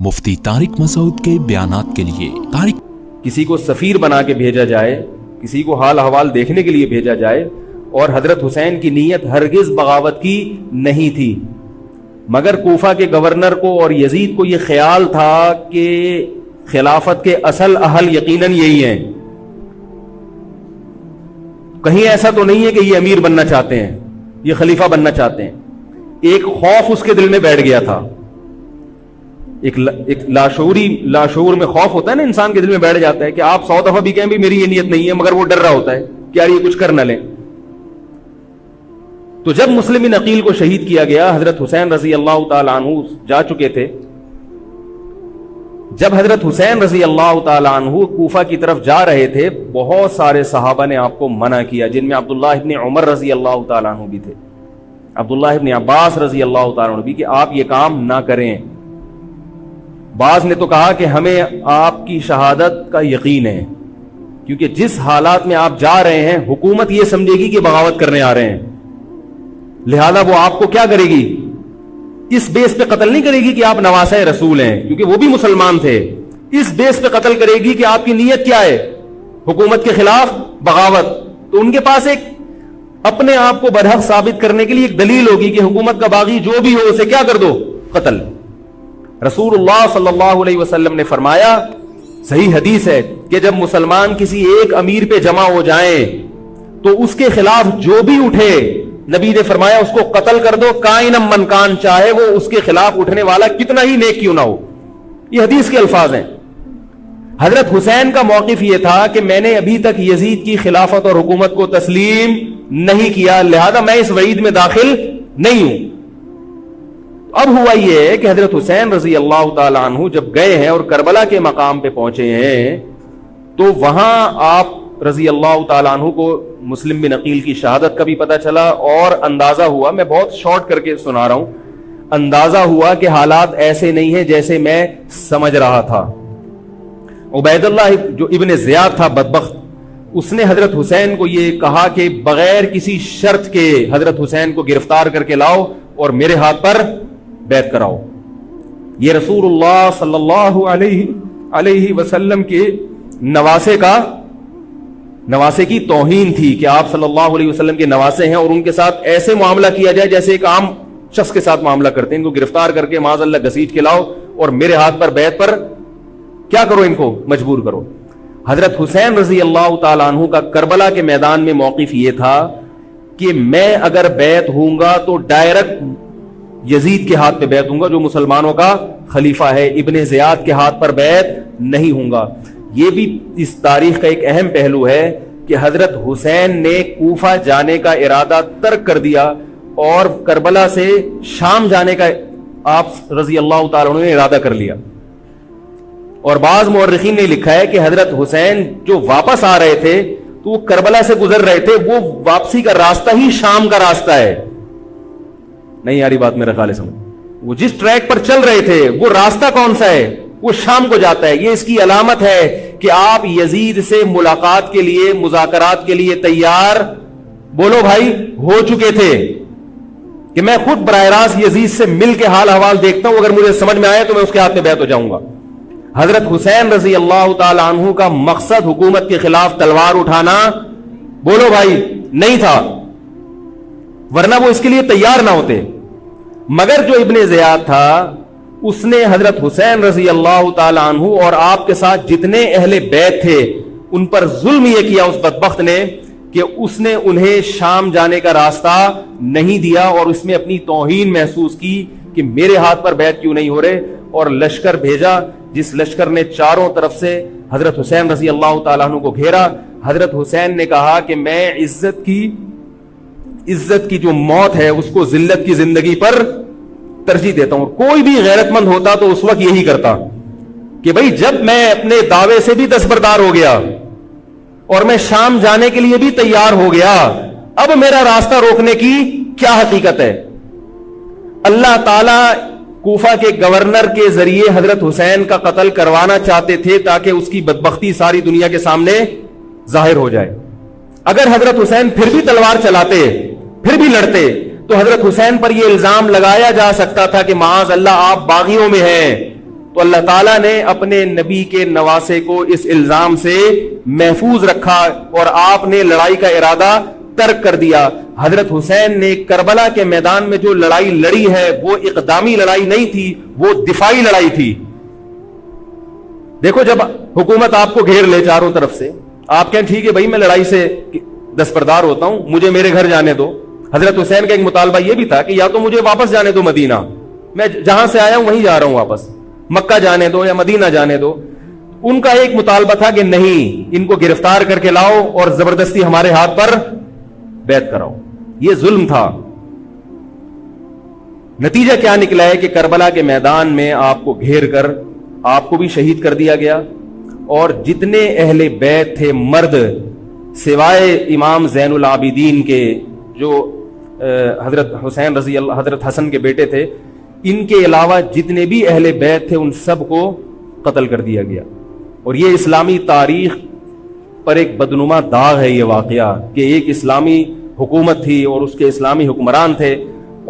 مفتی طارق مسعود کے بیانات کے لیے کسی کو سفیر بنا کے بھیجا جائے، کسی کو حال احوال دیکھنے کے لیے بھیجا جائے، اور حضرت حسین کی نیت ہرگز بغاوت کی نہیں تھی، مگر کوفہ کے گورنر کو اور یزید کو یہ خیال تھا کہ خلافت کے اصل اہل یقیناً یہی ہیں، کہیں ایسا تو نہیں ہے کہ یہ امیر بننا چاہتے ہیں، یہ خلیفہ بننا چاہتے ہیں۔ ایک خوف اس کے دل میں بیٹھ گیا تھا، ایک لاشعور میں خوف ہوتا ہے نا، انسان کے دل میں بیٹھ جاتا ہے کہ آپ 100 دفعہ بھی کہیں بھی میری یہ نیت نہیں ہے، مگر وہ ڈر رہا ہوتا ہے کہ یار یہ کچھ کر نہ لیں۔ تو جب مسلم بن عقیل کو شہید کیا گیا، حضرت حسین رضی اللہ تعالی عنہ جا چکے تھے۔ جب حضرت حسین رضی اللہ تعالی عنہ کوفہ کی طرف جا رہے تھے، بہت سارے صحابہ نے آپ کو منع کیا، جن میں عبداللہ ابن عمر رضی اللہ تعالی عنہ بھی تھے، عبداللہ ابن عباس رضی اللہ تعالی عنہ بھی، کہ آپ یہ کام نہ کریں۔ بعض نے تو کہا کہ ہمیں آپ کی شہادت کا یقین ہے، کیونکہ جس حالات میں آپ جا رہے ہیں حکومت یہ سمجھے گی کہ بغاوت کرنے آ رہے ہیں، لہذا وہ آپ کو کیا کرے گی، اس بیس پہ قتل نہیں کرے گی کہ آپ نواسہ رسول ہیں، کیونکہ وہ بھی مسلمان تھے، اس بیس پہ قتل کرے گی کہ آپ کی نیت کیا ہے، حکومت کے خلاف بغاوت۔ تو ان کے پاس ایک اپنے آپ کو برحق ثابت کرنے کے لیے ایک دلیل ہوگی کہ حکومت کا باغی جو بھی ہو اسے کیا کر دو، قتل۔ رسول اللہ صلی اللہ علیہ وسلم نے فرمایا، صحیح حدیث ہے، کہ جب مسلمان کسی ایک امیر پہ جمع ہو جائیں تو اس کے خلاف جو بھی اٹھے، نبی نے فرمایا اس کو قتل کر دو، کائنم من کان، چاہے وہ اس کے خلاف اٹھنے والا کتنا ہی نیک کیوں نہ ہو۔ یہ حدیث کے الفاظ ہیں۔ حضرت حسین کا موقف یہ تھا کہ میں نے ابھی تک یزید کی خلافت اور حکومت کو تسلیم نہیں کیا، لہذا میں اس وعید میں داخل نہیں ہوں۔ اب ہوا یہ ہے کہ حضرت حسین رضی اللہ تعالی عنہ جب گئے ہیں اور کربلا کے مقام پہ پہنچے ہیں، تو وہاں آپ رضی اللہ تعالی عنہ کو مسلم بن عقیل کی شہادت کا بھی پتہ چلا، اور اندازہ ہوا، میں بہت شارٹ کر کے سنا رہا ہوں، اندازہ ہوا کہ حالات ایسے نہیں ہیں جیسے میں سمجھ رہا تھا۔ عبید اللہ جو ابن زیاد تھا بدبخت، اس نے حضرت حسین کو یہ کہا کہ بغیر کسی شرط کے حضرت حسین کو گرفتار کر کے لاؤ اور میرے ہاتھ پر بیعت کراؤ۔ یہ رسول اللہ صلی اللہ علیہ وسلم کے نواسے کی توہین تھی کہ آپ صلی اللہ علیہ وسلم کے نواسے ہیں اور ان کے ساتھ ایسے معاملہ کیا جائے جیسے ایک عام شخص کے ساتھ معاملہ کرتے ہیں، ان کو گرفتار کر کے معاذ اللہ گھسیٹ کے لاؤ اور میرے ہاتھ پر بیعت پر کیا کرو، ان کو مجبور کرو۔ حضرت حسین رضی اللہ تعالی عنہ کا کربلا کے میدان میں موقف یہ تھا کہ میں اگر بیعت ہوں گا تو ڈائریکٹ یزید کے ہاتھ پہ بیعت ہوں گا جو مسلمانوں کا خلیفہ ہے، ابن زیاد کے ہاتھ پر بیعت نہیں ہوں گا۔ یہ بھی اس تاریخ کا ایک اہم پہلو ہے کہ حضرت حسین نے کوفہ جانے کا ارادہ ترک کر دیا اور کربلا سے شام جانے کا آپ رضی اللہ تعالیٰ عنہ نے ارادہ کر لیا۔ اور بعض مورخین نے لکھا ہے کہ حضرت حسین جو واپس آ رہے تھے تو وہ کربلا سے گزر رہے تھے، وہ واپسی کا راستہ ہی شام کا راستہ ہے۔ نہیں یاری بات میرا خیال ہے سمجھ، وہ جس ٹریک پر چل رہے تھے وہ راستہ کون سا ہے، وہ شام کو جاتا ہے۔ یہ اس کی علامت ہے کہ آپ یزید سے ملاقات کے لیے، مذاکرات کے لیے تیار، بولو بھائی، ہو چکے تھے کہ میں خود براہ راست یزید سے مل کے حال احوال دیکھتا ہوں، اگر مجھے سمجھ میں آئے تو میں اس کے ہاتھ میں بیعت ہو جاؤں گا۔ حضرت حسین رضی اللہ تعالی عنہ کا مقصد حکومت کے خلاف تلوار اٹھانا، بولو بھائی، نہیں تھا، ورنہ وہ اس کے لیے تیار نہ ہوتے۔ مگر جو ابن زیاد تھا اس نے حضرت حسین رضی اللہ تعالی عنہ اور آپ کے ساتھ جتنے اہل بیت تھے ان پر ظلم یہ کیا اس بدبخت نے کہ اس نے انہیں شام جانے کا راستہ نہیں دیا اور اس میں اپنی توہین محسوس کی کہ میرے ہاتھ پر بیعت کیوں نہیں ہو رہے، اور لشکر بھیجا جس لشکر نے چاروں طرف سے حضرت حسین رضی اللہ تعالیٰ عنہ کو گھیرا۔ حضرت حسین نے کہا کہ میں عزت کی جو موت ہے اس کو ذلت کی زندگی پر ترجیح دیتا ہوں۔ کوئی بھی غیرت مند ہوتا تو اس وقت یہی کرتا کہ بھئی جب میں اپنے دعوے سے بھی دستبردار ہو گیا اور میں شام جانے کے لیے بھی تیار ہو گیا، اب میرا راستہ روکنے کی کیا حقیقت ہے۔ اللہ تعالی کوفہ کے گورنر کے ذریعے حضرت حسین کا قتل کروانا چاہتے تھے تاکہ اس کی بدبختی ساری دنیا کے سامنے ظاہر ہو جائے۔ اگر حضرت حسین پھر بھی تلوار چلاتے، پھر بھی لڑتے، تو حضرت حسین پر یہ الزام لگایا جا سکتا تھا کہ معاذ اللہ آپ باغیوں میں ہیں، تو اللہ تعالیٰ نے اپنے نبی کے نواسے کو اس الزام سے محفوظ رکھا اور آپ نے لڑائی کا ارادہ ترک کر دیا. حضرت حسین نے کربلا کے میدان میں جو لڑائی لڑی ہے وہ اقدامی لڑائی نہیں تھی, وہ دفاعی لڑائی تھی. دیکھو, جب حکومت آپ کو گھیر لے چاروں طرف سے, آپ کہیں ٹھیک ہے بھائی میں لڑائی سے دستبردار ہوتا ہوں, مجھے میرے گھر جانے دو. حضرت حسین کا ایک مطالبہ یہ بھی تھا کہ یا تو مجھے واپس جانے دو مدینہ, میں جہاں سے آیا ہوں وہیں جا رہا ہوں واپس, مکہ جانے دو یا مدینہ جانے دو. ان کا ایک مطالبہ تھا کہ نہیں, ان کو گرفتار کر کے لاؤ اور زبردستی ہمارے ہاتھ پر بیعت کراؤ. یہ ظلم تھا. نتیجہ کیا نکلا ہے کہ کربلا کے میدان میں آپ کو گھیر کر آپ کو بھی شہید کر دیا گیا, اور جتنے اہل بیت تھے مرد سوائے امام زین العابدین کے جو حضرت حسین رضی اللہ, حضرت حسن کے بیٹے تھے, ان کے علاوہ جتنے بھی اہل بیت تھے ان سب کو قتل کر دیا گیا. اور یہ اسلامی تاریخ پر ایک بدنما داغ ہے یہ واقعہ کہ ایک اسلامی حکومت تھی اور اس کے اسلامی حکمران تھے,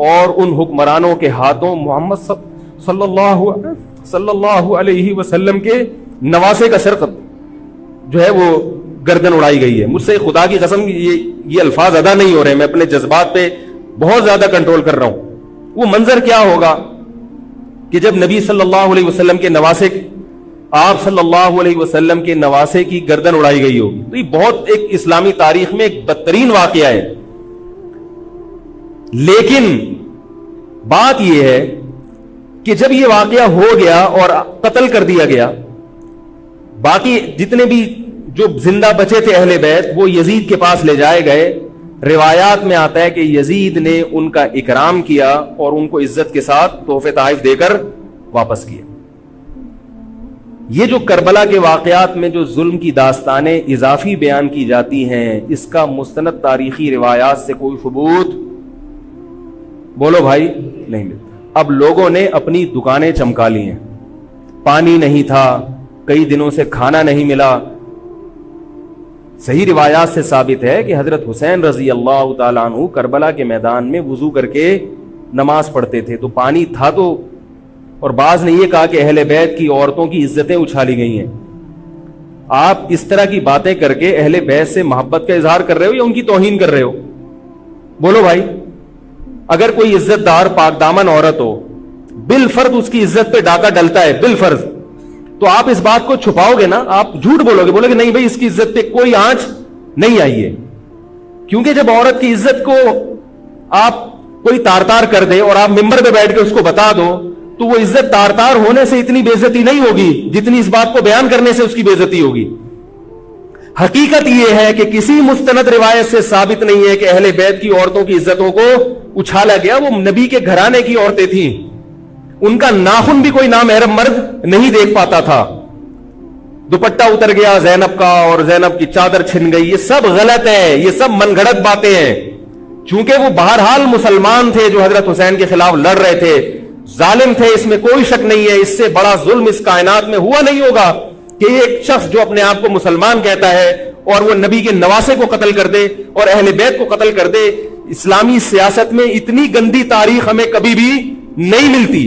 اور ان حکمرانوں کے ہاتھوں محمد صلی اللہ علیہ وسلم کے نواسے کا سر جو ہے وہ گردن اڑائی گئی ہے. مجھ سے خدا کی قسم یہ الفاظ ادا نہیں ہو رہے, میں اپنے جذبات پہ بہت زیادہ کنٹرول کر رہا ہوں. وہ منظر کیا ہوگا کہ جب نبی صلی اللہ علیہ وسلم کے نواسے, آپ صلی اللہ علیہ وسلم کے نواسے کی گردن اڑائی گئی ہوگی. تو یہ بہت ایک اسلامی تاریخ میں ایک بدترین واقعہ ہے. لیکن بات یہ ہے کہ جب یہ واقعہ ہو گیا اور قتل کر دیا گیا, باقی جتنے بھی جو زندہ بچے تھے اہل بیت وہ یزید کے پاس لے جائے گئے. روایات میں آتا ہے کہ یزید نے ان کا اکرام کیا اور ان کو عزت کے ساتھ تحفے تحائف دے کر واپس کیا. یہ جو کربلا کے واقعات میں جو ظلم کی داستانیں اضافی بیان کی جاتی ہیں, اس کا مستند تاریخی روایات سے کوئی ثبوت بولو بھائی نہیں ملتا. اب لوگوں نے اپنی دکانیں چمکا لی ہیں, پانی نہیں تھا, کئی دنوں سے کھانا نہیں ملا. صحیح روایات سے ثابت ہے کہ حضرت حسین رضی اللہ تعالیٰ عنہ کربلا کے میدان میں وضو کر کے نماز پڑھتے تھے, تو پانی تھا تو, اور بعض نے یہ کہا کہ اہل بیت کی عورتوں کی عزتیں اچھالی گئی ہیں. آپ اس طرح کی باتیں کر کے اہل بیت سے محبت کا اظہار کر رہے ہو یا ان کی توہین کر رہے ہو؟ بولو بھائی. اگر کوئی عزت دار پاک دامن عورت ہو, بالفرض اس کی عزت پہ ڈاکہ ڈلتا ہے بالفرض, تو آپ اس بات کو چھپاؤ گے نا, آپ جھوٹ بولو گے, بولو گے نہیں بھائی اس کی عزت پہ کوئی آنچ نہیں آئی ہے. کیونکہ جب عورت کی عزت کو آپ کوئی تار تار کر دے اور آپ ممبر پہ بیٹھ کے اس کو بتا دو, تو وہ عزت تار تار ہونے سے اتنی بے عزتی نہیں ہوگی جتنی اس بات کو بیان کرنے سے اس کی بے عزتی ہوگی. حقیقت یہ ہے کہ کسی مستند روایت سے ثابت نہیں ہے کہ اہل بیت کی عورتوں کی عزتوں کو اچھالا گیا. وہ نبی کے گھرانے کی عورتیں تھیں, ان کا ناخن بھی کوئی نامحرم مرد نہیں دیکھ پاتا تھا. دوپٹہ اتر گیا زینب کا اور زینب کی چادر چھن گئی, یہ سب غلط ہے, یہ سب من گھڑت باتیں ہیں. چونکہ وہ بہرحال مسلمان تھے جو حضرت حسین کے خلاف لڑ رہے تھے, ظالم تھے, اس میں کوئی شک نہیں ہے. اس سے بڑا ظلم اس کائنات میں ہوا نہیں ہوگا کہ ایک شخص جو اپنے آپ کو مسلمان کہتا ہے اور وہ نبی کے نواسے کو قتل کر دے اور اہل بیت کو قتل کر دے. اسلامی سیاست میں اتنی گندی تاریخ ہمیں کبھی بھی نہیں ملتی.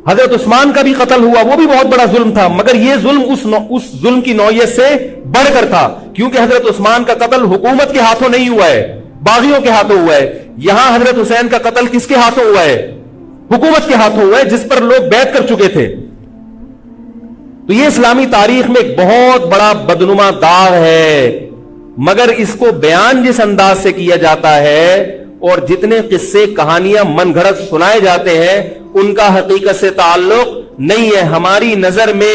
حضرت عثمان کا بھی قتل ہوا, وہ بھی بہت بڑا ظلم تھا, مگر یہ ظلم اس ظلم کی نوعیت سے بڑھ کر تھا, کیونکہ حضرت عثمان کا قتل حکومت کے ہاتھوں نہیں ہوا ہے, باغیوں کے ہاتھوں ہوا ہے. یہاں حضرت حسین کا قتل کس کے ہاتھوں ہوا ہے؟ حکومت کے ہاتھوں ہوا ہے, جس پر لوگ بیعت کر چکے تھے. تو یہ اسلامی تاریخ میں ایک بہت بڑا بدنما داغ ہے, مگر اس کو بیان جس انداز سے کیا جاتا ہے اور جتنے قصے کہانیاں من گھڑت سنائے جاتے ہیں ان کا حقیقت سے تعلق نہیں ہے. ہماری نظر میں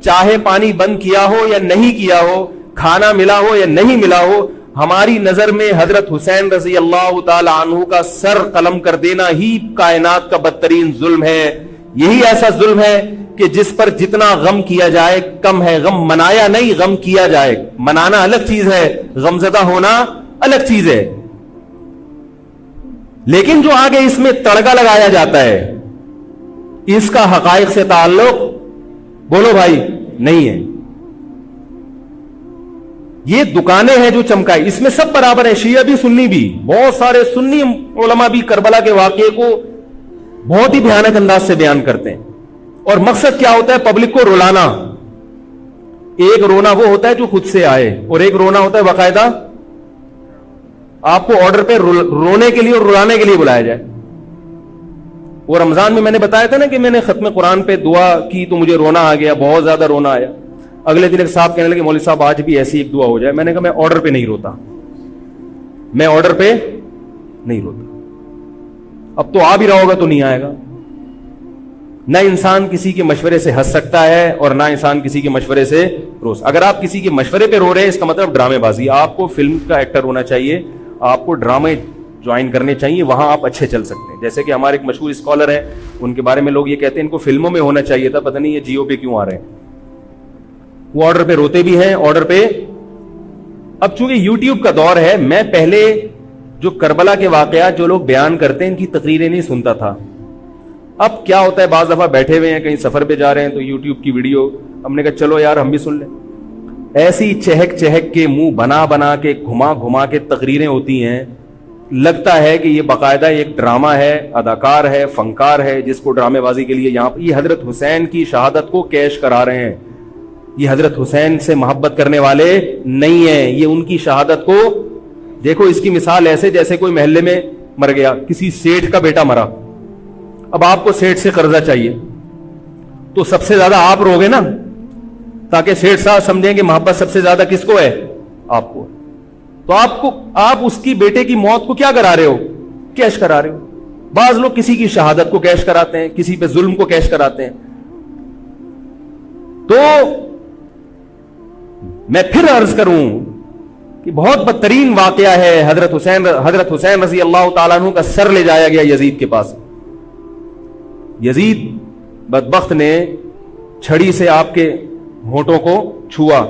چاہے پانی بند کیا ہو یا نہیں کیا ہو, کھانا ملا ہو یا نہیں ملا ہو, ہماری نظر میں حضرت حسین رضی اللہ تعالی عنہ کا سر قلم کر دینا ہی کائنات کا بدترین ظلم ہے. یہی ایسا ظلم ہے کہ جس پر جتنا غم کیا جائے کم ہے. غم منایا نہیں, غم کیا جائے. منانا الگ چیز ہے, غمزدہ ہونا الگ چیز ہے. لیکن جو آگے اس میں تڑکا لگایا جاتا ہے اس کا حقائق سے تعلق بولو بھائی نہیں ہے. یہ دکانیں ہیں جو چمکائی, اس میں سب برابر ہیں, شیعہ بھی سنی بھی. بہت سارے سنی علماء بھی کربلا کے واقعے کو بہت ہی بھیانک انداز سے بیان کرتے ہیں. اور مقصد کیا ہوتا ہے؟ پبلک کو رلانا. ایک رونا وہ ہوتا ہے جو خود سے آئے, اور ایک رونا ہوتا ہے باقاعدہ آپ کو آرڈر پہ رونے کے لیے اور رلانے کے لیے بلایا جائے. وہ رمضان میں نے بتایا تھا نا کہ میں نے ختم قرآن پہ دعا کی تو مجھے رونا آ گیا, بہت زیادہ رونا آیا. اگلے دن ایک صاحب کہنے لگے مولوی صاحب آج بھی ایسی ایک دعا ہو جائے. میں نے کہا میں آرڈر پہ نہیں روتا, میں آرڈر پہ نہیں روتا. اب تو آ بھی رہا ہوگا تو نہیں آئے گا. نہ انسان کسی کے مشورے سے ہنس سکتا ہے اور نہ انسان کسی کے مشورے سے رو. اگر آپ کسی کے مشورے پہ رو رہے ہیں اس کا مطلب ڈرامے بازی. آپ کو فلم کا ایکٹر ہونا چاہیے, آپ کو ڈرامے جوائن کرنے چاہیے, وہاں آپ اچھے چل سکتے ہیں. جیسے کہ ہمارے ایک مشہور اسکالر ہیں, ان کے بارے میں لوگ یہ کہتے ہیں ان کو فلموں میں ہونا چاہیے تھا, پتہ نہیں یہ جیو پہ کیوں آ رہے ہیں. وہ آرڈر پہ روتے بھی ہیں, آرڈر پہ. اب چونکہ یوٹیوب کا دور ہے, میں پہلے جو کربلا کے واقعات جو لوگ بیان کرتے ہیں ان کی تقریریں نہیں سنتا تھا. اب کیا ہوتا ہے, بعض دفعہ بیٹھے ہوئے ہیں کہیں سفر پہ جا رہے ہیں تو یوٹیوب کی ویڈیو, ہم نے کہا چلو یار ہم بھی سن لیں. ایسی چہک چہک کے منہ بنا بنا کے گھما گھما کے تقریریں ہوتی ہیں, لگتا ہے کہ یہ باقاعدہ ایک ڈرامہ ہے, اداکار ہے, فنکار ہے جس کو ڈرامے بازی کے لیے یہاں. یہ حضرت حسین کی شہادت کو کیش کرا رہے ہیں. یہ حضرت حسین سے محبت کرنے والے نہیں ہیں, یہ ان کی شہادت کو دیکھو. اس کی مثال ایسے جیسے کوئی محلے میں مر گیا, کسی سیٹھ کا بیٹا مرا, اب آپ کو سیٹھ سے قرضہ چاہیے تو سب سے زیادہ آپ روگے نا, تاکہ سیٹھ صاحب سمجھیں کہ محبت سب سے زیادہ کس کو ہے؟ آپ کو. تو آپ اس کی بیٹے کی موت کو کیا کرا رہے ہو؟ کیش کرا رہے ہو. بعض لوگ کسی کی شہادت کو کیش کراتے ہیں, کسی پہ ظلم کو کیش کراتے ہیں. تو میں پھر عرض کروں کہ بہت بدترین واقعہ ہے. حضرت حسین رضی اللہ تعالیٰ عنہ کا سر لے جایا گیا یزید کے پاس. یزید بدبخت نے چھڑی سے آپ کے ہونٹوں کو چھوا.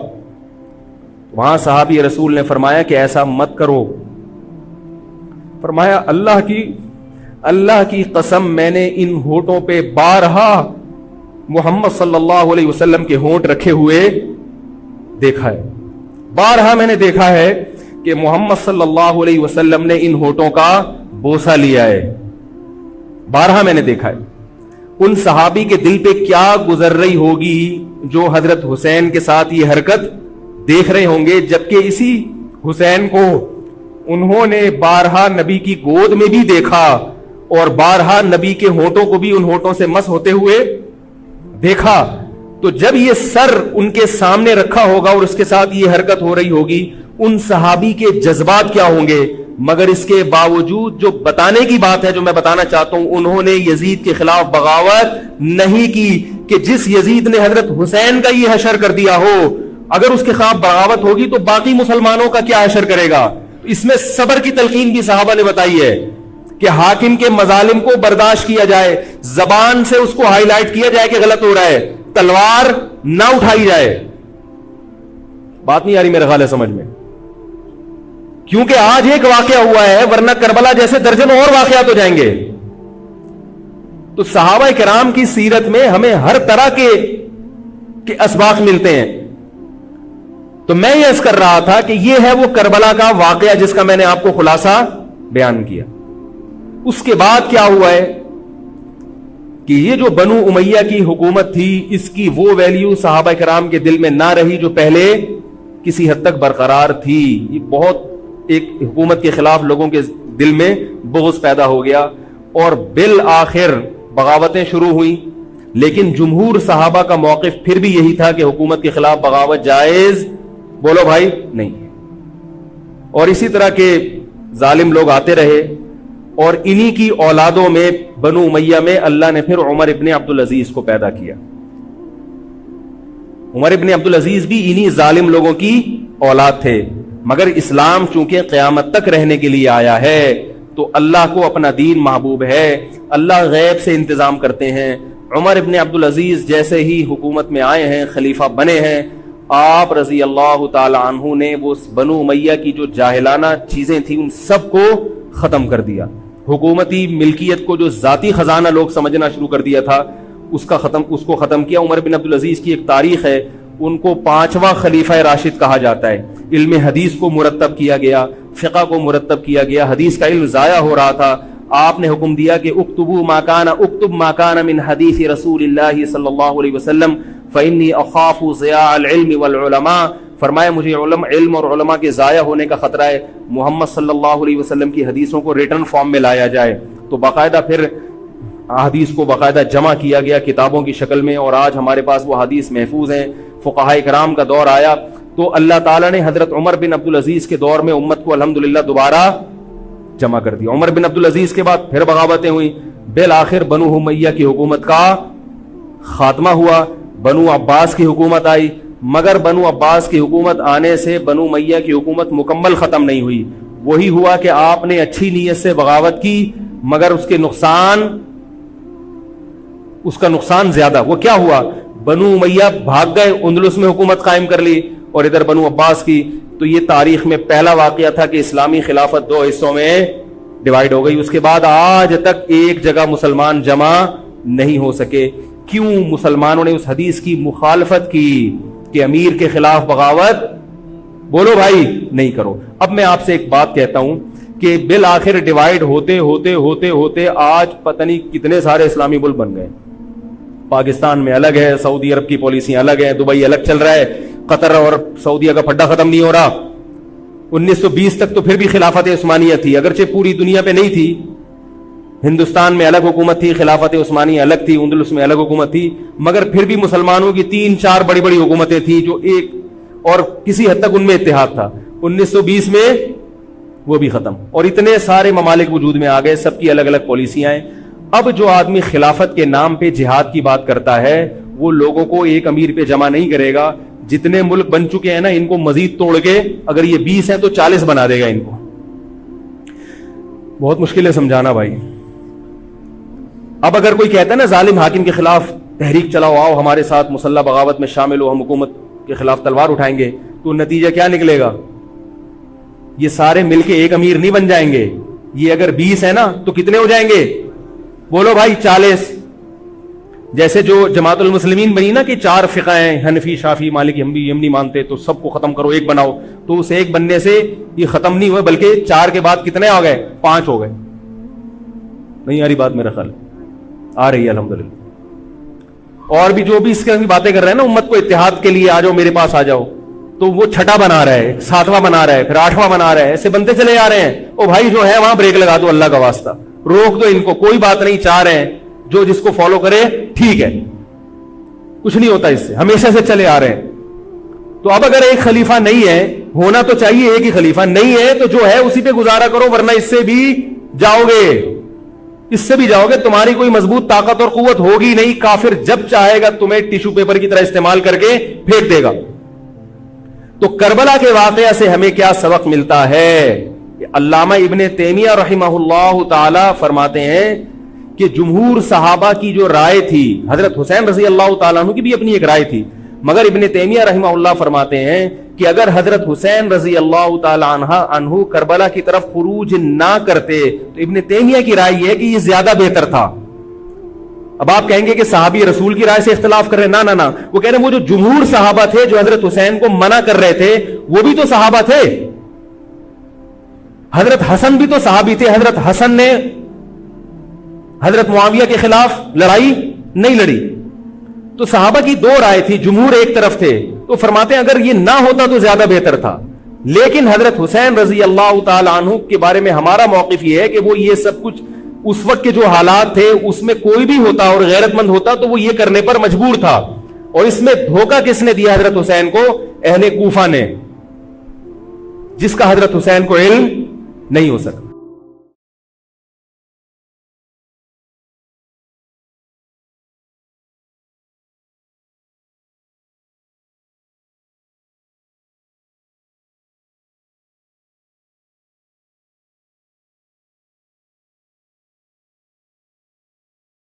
وہاں صحابی رسول نے فرمایا کہ ایسا مت کرو. فرمایا اللہ کی قسم میں نے ان ہونٹوں پہ بارہا محمد صلی اللہ علیہ وسلم کے ہونٹ رکھے ہوئے دیکھا ہے. بارہا میں نے دیکھا ہے کہ محمد صلی اللہ علیہ وسلم نے ان ہونٹوں کا بوسہ لیا ہے. بارہا میں نے دیکھا ہے. ان صحابی کے دل پہ کیا گزر رہی ہوگی جو حضرت حسین کے ساتھ یہ حرکت دیکھ رہے ہوں گے, جبکہ اسی حسین کو انہوں نے بارہا نبی کی گود میں بھی دیکھا اور بارہا نبی کے ہونٹوں کو بھی ان ہونٹوں سے مس ہوتے ہوئے دیکھا. تو جب یہ سر ان کے سامنے رکھا ہوگا اور اس کے ساتھ یہ حرکت ہو رہی ہوگی, ان صحابی کے جذبات کیا ہوں گے. مگر اس کے باوجود جو بتانے کی بات ہے, جو میں بتانا چاہتا ہوں, انہوں نے یزید کے خلاف بغاوت نہیں کی کہ جس یزید نے حضرت حسین کا یہ حشر کر دیا ہو, اگر اس کے خلاف بغاوت ہوگی تو باقی مسلمانوں کا کیا حشر کرے گا. اس میں صبر کی تلقین بھی صحابہ نے بتائی ہے کہ حاکم کے مظالم کو برداشت کیا جائے, زبان سے اس کو ہائی لائٹ کیا جائے کہ غلط ہو رہا ہے, تلوار نہ اٹھائی جائے. بات نہیں آ رہی میرے خیال ہے سمجھ میں, کیونکہ آج ایک واقعہ ہوا ہے ورنہ کربلا جیسے درجنوں اور واقعات ہو جائیں گے. تو صحابہ کرام کی سیرت میں ہمیں ہر طرح کے اسباق ملتے ہیں. تو میں یہ عرض کر رہا تھا کہ یہ ہے وہ کربلا کا واقعہ جس کا میں نے آپ کو خلاصہ بیان کیا. اس کے بعد کیا ہوا ہے کہ یہ جو بنو امیہ کی حکومت تھی, اس کی وہ ویلیو صحابہ کرام کے دل میں نہ رہی جو پہلے کسی حد تک برقرار تھی. یہ بہت ایک حکومت کے خلاف لوگوں کے دل میں بغض پیدا ہو گیا اور بالآخر بغاوتیں شروع ہوئیں. لیکن جمہور صحابہ کا موقف پھر بھی یہی تھا کہ حکومت کے خلاف بغاوت جائز, بولو بھائی, نہیں. اور اسی طرح کے ظالم لوگ آتے رہے اور انہی کی اولادوں میں بنو امیہ میں اللہ نے پھر عمر ابن عبدالعزیز کو پیدا کیا. عمر ابن عبدالعزیز بھی انہی ظالم لوگوں کی اولاد تھے, مگر اسلام چونکہ قیامت تک رہنے کے لیے آیا ہے تو اللہ کو اپنا دین محبوب ہے, اللہ غیب سے انتظام کرتے ہیں. عمر ابن عبدالعزیز جیسے ہی حکومت میں آئے ہیں, خلیفہ بنے ہیں, آپ رضی اللہ تعالی عنہ نے وہ بنو امیہ کی جو جاہلانہ چیزیں تھیں ان سب کو ختم کر دیا. حکومتی ملکیت کو جو ذاتی خزانہ لوگ سمجھنا شروع کر دیا تھا اس کو ختم کیا. عمر بن عبدالعزیز کی ایک تاریخ ہے, ان کو 5واں خلیفہ راشد کہا جاتا ہے. علم حدیث کو مرتب کیا گیا, فقہ کو مرتب کیا گیا, حدیث کا علم ضائع ہو رہا تھا. آپ نے حکم دیا کہ اکتب ما کان من حدیث رسول اللہ صلی اللہ علیہ وسلم فإنی اخاف ضیاع العلم والعلماء. فرمایا مجھے علم اور علماء کے ضائع ہونے کا خطرہ ہے. محمد صلی اللہ علیہ وسلم کی حدیثوں کو ریٹن فارم میں لایا جائے. تو باقاعدہ پھر حدیث کو باقاعدہ جمع کیا گیا کتابوں کی شکل میں, اور آج ہمارے پاس وہ حدیث محفوظ ہیں. فقہائے کرام کا دور آیا تو اللہ تعالیٰ نے حضرت عمر بن عبدالعزیز کے دور میں امت کو الحمدللہ دوبارہ جمع کر دیا. عمر بن عبدالعزیز کے بعد پھر بغاوتیں ہوئیں, بالآخر بنو امیہ کی حکومت کا خاتمہ ہوا, بنو عباس کی حکومت آئی. مگر بنو عباس کی حکومت آنے سے بنو امیہ کی حکومت مکمل ختم نہیں ہوئی. وہی ہوا کہ آپ نے اچھی نیت سے بغاوت کی مگر اس کا نقصان زیادہ. وہ کیا ہوا؟ بنو امیہ بھاگ گئے, اندلس میں حکومت قائم کر لی, اور ادھر بنو عباس کی. تو یہ تاریخ میں پہلا واقعہ تھا کہ اسلامی خلافت دو حصوں میں ڈیوائیڈ ہو گئی. اس کے بعد آج تک ایک جگہ مسلمان جمع نہیں ہو سکے. کیوں؟ مسلمانوں نے اس حدیث کی مخالفت کی کہ امیر کے خلاف بغاوت بولو بھائی نہیں کرو. اب میں آپ سے ایک بات کہتا ہوں کہ بالآخر ڈیوائیڈ ہوتے ہوتے ہوتے ہوتے آج پتہ نہیں کتنے سارے اسلامی ملک بن گئے. پاکستان میں الگ ہے, سعودی عرب کی پالیسیاں الگ ہیں, دبئی الگ چل رہا ہے, قطر اور سعودیہ کا پھڈا ختم نہیں ہو رہا. 1920 تک تو پھر بھی خلافت عثمانیہ تھی, اگرچہ پوری دنیا پہ نہیں تھی. ہندوستان میں الگ حکومت تھی, خلافت عثمانیہ الگ تھی, اندلس میں الگ حکومت تھی, مگر پھر بھی مسلمانوں کی 3-4 بڑی بڑی حکومتیں تھیں جو ایک اور کسی حد تک ان میں اتحاد تھا. 1920 میں وہ بھی ختم, اور اتنے سارے ممالک وجود میں آ گئے, سب کی الگ الگ پالیسیاں ہیں. اب جو آدمی خلافت کے نام پہ جہاد کی بات کرتا ہے وہ لوگوں کو ایک امیر پہ جمع نہیں کرے گا. جتنے ملک بن چکے ہیں نا, ان کو مزید توڑ کے اگر یہ 20 ہیں تو 40 بنا دے گا ان کو. بہت مشکل ہے سمجھانا بھائی. اب اگر کوئی کہتا ہے نا ظالم حاکم کے خلاف تحریک چلاؤ, آؤ ہمارے ساتھ مسلح بغاوت میں شامل ہو, ہم حکومت کے خلاف تلوار اٹھائیں گے, تو نتیجہ کیا نکلے گا؟ یہ سارے مل کے ایک امیر نہیں بن جائیں گے. یہ اگر 20 ہے نا تو کتنے ہو جائیں گے؟ بولو بھائی 40. جیسے جو جماعت المسلمین بنی نا کہ 4 فقہ ہیں, حنفی, شافعی, مالکی, ہم نہیں مانتے, تو سب کو ختم کرو, ایک بناؤ. تو اس ایک بننے سے یہ ختم نہیں ہوئے, بلکہ 4 کے بعد کتنے آ گئے؟ 5 ہو گئے. نہیں آ رہی بات میرا خیال؟ آ رہی ہے الحمدللہ. اور بھی جو بھی اس کی باتیں کر رہے ہیں نا امت کو اتحاد کے لیے, آ جاؤ میرے پاس آ جاؤ, تو وہ 6واں بنا رہا ہے, 7واں بنا رہا ہے, پھر 8واں بنا رہا ہے, ایسے بنتے چلے جا رہے ہیں. او بھائی جو ہے وہاں بریک لگا دو, اللہ کا واسطہ روک دو ان کو, کوئی بات نہیں, 4 ہیں, جو جس کو فالو کرے ٹھیک ہے, کچھ نہیں ہوتا اس سے, ہمیشہ سے چلے آ رہے ہیں. تو اب اگر ایک خلیفہ نہیں ہے, ہونا تو چاہیے ایک ہی خلیفہ, نہیں ہے تو جو ہے اسی پہ گزارا کرو, ورنہ اس سے بھی جاؤ گے, اس سے بھی جاؤ گے. تمہاری کوئی مضبوط طاقت اور قوت ہوگی نہیں. کافر جب چاہے گا تمہیں ٹیشو پیپر کی طرح استعمال کر کے پھینک دے گا. تو کربلا کے واقعہ سے ہمیں کیا سبق ملتا ہے؟ علامہ ابن تیمیہ رحمہ اللہ تعالی فرماتے ہیں کہ جمہور صحابہ کی جو رائے تھی, حضرت حسین رضی اللہ تعالیٰ عنہ کی بھی اپنی ایک رائے تھی, مگر ابن تیمیہ رحمہ اللہ فرماتے ہیں کہ اگر حضرت حسین رضی اللہ تعالیٰ عنہ کربلا کی طرف خروج نہ کرتے تو ابن تیمیہ کی رائے یہ ہے کہ یہ زیادہ بہتر تھا. اب آپ کہیں گے کہ صحابی رسول کی رائے سے اختلاف کر رہے ہیں, نہ, وہ کہہ رہے ہیں وہ جو جمہور صحابہ تھے جو حضرت حسین کو منع کر رہے تھے وہ بھی تو صحابہ تھے. حضرت حسن بھی تو صحابی تھے. حضرت حسن نے حضرت معاویہ کے خلاف لڑائی نہیں لڑی. تو صحابہ کی 2 رائے تھی, جمہور ایک طرف تھے. تو فرماتے ہیں اگر یہ نہ ہوتا تو زیادہ بہتر تھا. لیکن حضرت حسین رضی اللہ تعالی عنہ کے بارے میں ہمارا موقف یہ ہے کہ وہ یہ سب کچھ اس وقت کے جو حالات تھے اس میں کوئی بھی ہوتا اور غیرت مند ہوتا تو وہ یہ کرنے پر مجبور تھا. اور اس میں دھوکہ کس نے دیا حضرت حسین کو؟ اہل کوفہ نے, جس کا حضرت حسین کو علم نہیں ہو سکتا.